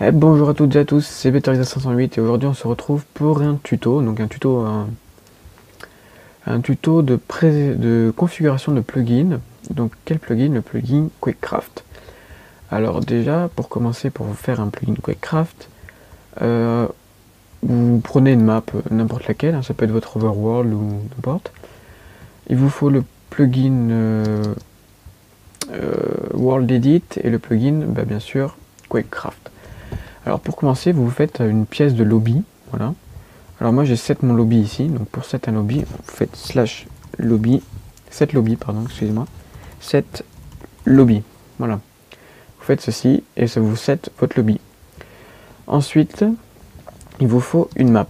Bonjour à toutes et à tous, c'est Beterisa508 et aujourd'hui on se retrouve pour un tuto, donc un tuto de configuration de plugin. Donc quel plugin? Le plugin QuakeCraft. Alors déjà, pour commencer, pour vous faire un plugin QuakeCraft, vous prenez une map, n'importe laquelle, hein, ça peut être votre overworld ou n'importe. Il vous faut le plugin World Edit et le plugin, bien sûr, QuakeCraft. Alors pour commencer, vous faites une pièce de lobby, voilà. Alors moi j'ai set mon lobby ici, donc pour set un lobby, vous faites slash lobby, set lobby, pardon, excusez-moi, set lobby, voilà. Vous faites ceci et ça vous set votre lobby. Ensuite, il vous faut une map,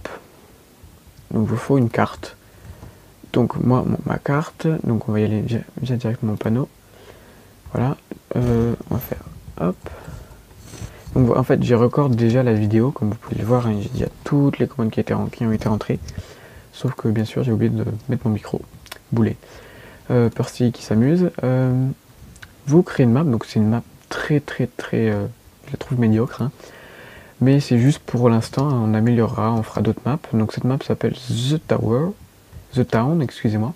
donc il vous faut une carte. Donc moi, ma carte, donc on va y aller via directement au panneau, voilà, on va faire hop. Donc en fait j'ai recorde déjà la vidéo, comme vous pouvez le voir, hein, j'ai déjà toutes les commandes qui ont été rentrées, sauf que bien sûr j'ai oublié de mettre mon micro, boulet. Percy qui s'amuse, vous créez une map, donc c'est une map très je la trouve médiocre, hein, mais c'est juste pour l'instant, on améliorera, on fera d'autres maps. Donc cette map s'appelle The Town, excusez-moi.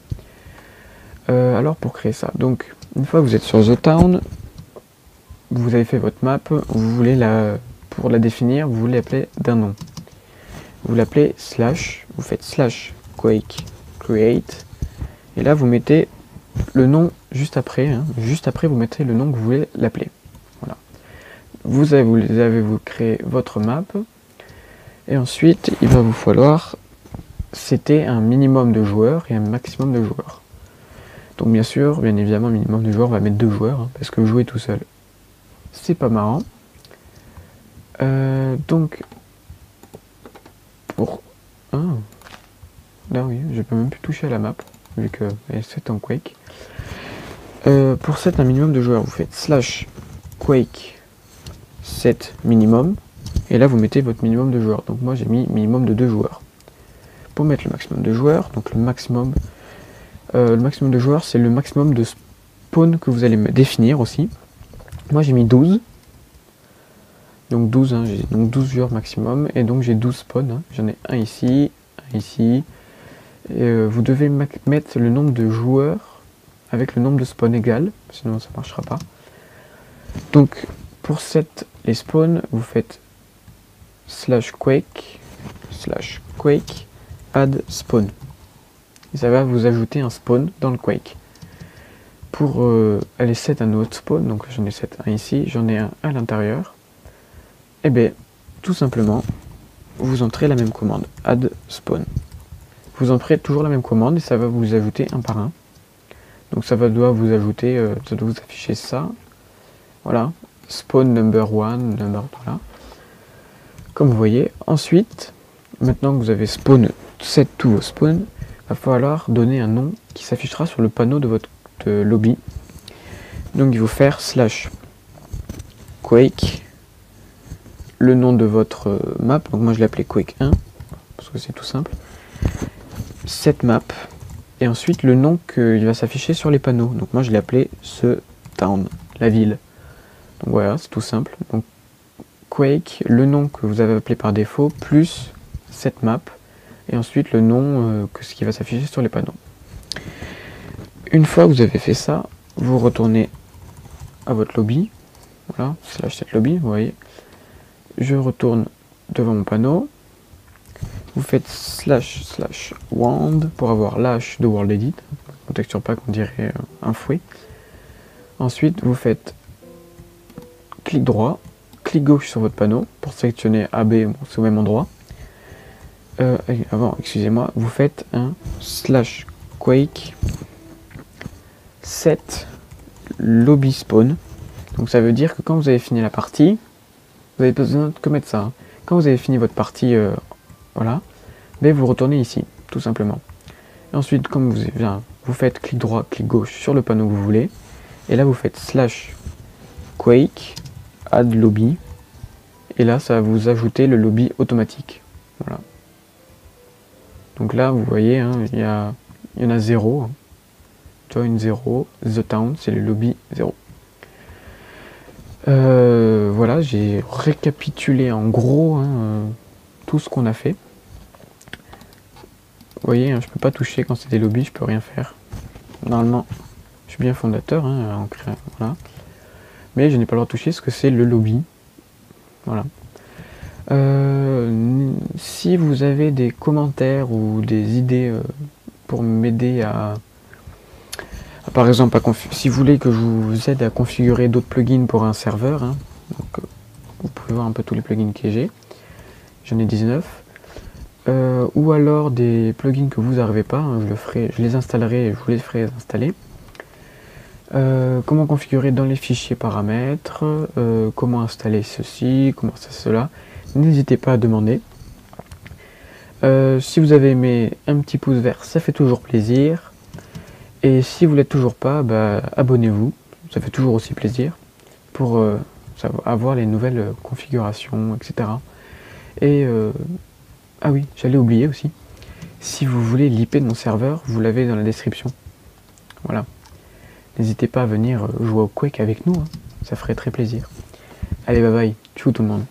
Alors pour créer ça, donc une fois que vous êtes sur The Town, vous avez fait votre map, vous voulez pour la définir, vous voulez l'appeler d'un nom. Vous l'appelez slash, vous faites slash quake create, et là vous mettez le nom juste après, hein, juste après vous mettez le nom que vous voulez l'appeler. Voilà. Vous avez créé votre map, et ensuite il va vous falloir setter un minimum de joueurs et un maximum de joueurs. Donc bien sûr, bien évidemment, minimum de joueurs, on va mettre 2 joueurs, hein, parce que jouer tout seul, c'est pas marrant. Donc pour là oui, je peux même plus toucher à la map vu que c'est en Quake. Pour set un minimum de joueurs, vous faites slash Quake set minimum et là vous mettez votre minimum de joueurs. Donc moi j'ai mis minimum de 2 joueurs. Pour mettre le maximum de joueurs, donc le maximum de joueurs, c'est le maximum de spawn que vous allez me définir aussi. Moi j'ai mis 12. Donc 12, hein, j'ai donc 12 joueurs maximum, et donc j'ai 12 spawns, hein. J'en ai un ici, et vous devez mettre le nombre de joueurs avec le nombre de spawns égal, sinon ça ne marchera pas. Donc pour set les spawns, vous faites slash quake add spawn. Et ça va vous ajouter un spawn dans le quake. Pour aller set un autre spawn, donc j'en ai set un ici, j'en ai un à l'intérieur. Et bien, tout simplement, vous entrez la même commande, add spawn. Vous entrez toujours la même commande et ça va vous ajouter un par un. Donc ça doit vous ajouter, ça doit vous afficher ça. Voilà, spawn number 1, voilà. Comme vous voyez. Ensuite, maintenant que vous avez set tous vos spawns, il va falloir donner un nom qui s'affichera sur le panneau de votre lobby. Donc il faut faire slash quake, le nom de votre map, donc moi je l'ai appelé Quake 1, parce que c'est tout simple, cette map, et ensuite le nom qu'il va s'afficher sur les panneaux, donc moi je l'ai appelé ce town, la ville. Donc voilà, c'est tout simple. Donc Quake, le nom que vous avez appelé par défaut, plus cette map, et ensuite le nom ce qui va s'afficher sur les panneaux. Une fois que vous avez fait ça, vous retournez à votre lobby, voilà, slash set lobby, vous voyez. Je retourne devant mon panneau, vous faites slash wand pour avoir l'hash de World Edit, on texture pas qu'on dirait un fouet. Ensuite vous faites clic droit, clic gauche sur votre panneau pour sélectionner AB, bon, c'est au même endroit. Excusez-moi, vous faites un slash quake set lobby spawn. Donc ça veut dire que quand vous avez fini la partie, vous avez besoin de que mettre ça. Hein. Quand vous avez fini votre partie, voilà, mais vous retournez ici, tout simplement. Et ensuite, comme vous faites clic droit, clic gauche sur le panneau que vous voulez, et là vous faites slash quake add lobby, et là ça va vous ajouter le lobby automatique. Voilà. Donc là vous voyez, hein, il y en a 0. Hein. Join 0, The Town, c'est le lobby 0. Voilà, j'ai récapitulé en gros hein, tout ce qu'on a fait. Vous voyez, hein, je peux pas toucher quand c'est des lobbies, je peux rien faire. Normalement, je suis bien fondateur, hein, voilà. Mais je n'ai pas le droit de toucher ce que c'est le lobby. Voilà. Si vous avez des commentaires ou des idées pour m'aider par exemple, si vous voulez que je vous aide à configurer d'autres plugins pour un serveur, hein, donc, vous pouvez voir un peu tous les plugins que j'ai. J'en ai 19. Ou alors des plugins que vous n'arrivez pas, hein, je les installerai et je vous les ferai installer. Comment configurer dans les fichiers paramètres, comment installer ceci, comment ça, cela. N'hésitez pas à demander. Si vous avez aimé, un petit pouce vert, ça fait toujours plaisir. Et si vous l'êtes toujours pas, bah, abonnez-vous, ça fait toujours aussi plaisir pour avoir les nouvelles configurations, etc. Et ah oui, j'allais oublier aussi. Si vous voulez l'IP de mon serveur, vous l'avez dans la description. Voilà. N'hésitez pas à venir jouer au Quake avec nous, hein. Ça ferait très plaisir. Allez, bye bye, ciao tout le monde.